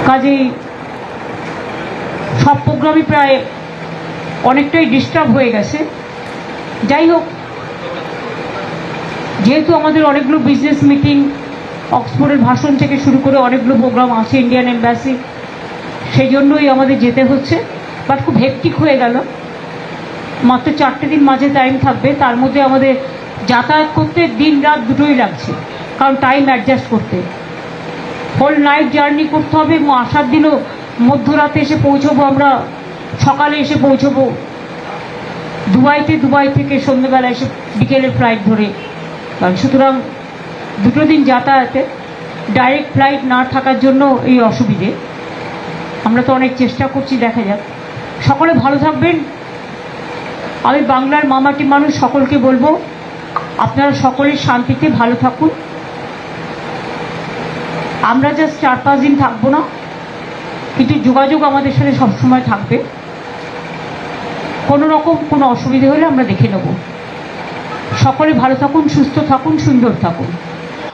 কাজেই সব প্রোগ্রামই প্রায় অনেকটাই ডিস্টার্ব হয়ে গেছে। যাই হোক, যেহেতু আমাদের অনেকগুলো বিজনেস মিটিং, অক্সফোর্ডের ভাষণ থেকে শুরু করে অনেকগুলো প্রোগ্রাম আছে, ইন্ডিয়ান এম্বাসি, সেই জন্যই আমাদের যেতে হচ্ছে। বাট খুব হেক্টিক হয়ে গেল। মাত্র 4টে দিন মাঝে টাইম থাকবে, তার মধ্যে আমাদের যাতায়াত করতে দিন রাত দুটোই লাগছে, কারণ টাইম অ্যাডজাস্ট করতে হোল নাইট জার্নি করতে হবে, এবং আসার দিনও মধ্যরাতে এসে পৌঁছবো, আমরা সকালে এসে পৌঁছবো দুবাই থেকে সন্ধ্যেবেলা এসে বিকেলের ফ্লাইট ধরে। সুতরাং 2 দিন যাতায়াতে ডাইরেক্ট ফ্লাইট না থাকার জন্য এই অসুবিধে। আমরা তো অনেক চেষ্টা করছি, দেখা যাক। সকলে ভালো থাকবেন। আমি বাংলার মামাটি মানুষ, সকলকে বলবো আপনারা সকলে শান্তিতে ভালো থাকুন। আমরা জাস্ট 4-5 দিন থাকবো না, কিন্তু যোগাযোগ আমাদের সাথে সবসময় থাকবে। কোনো রকম কোনো অসুবিধে হলে আমরা দেখে নেব। সকলে ভালো থাকুন, সুস্থ থাকুন, সুন্দর থাকুন।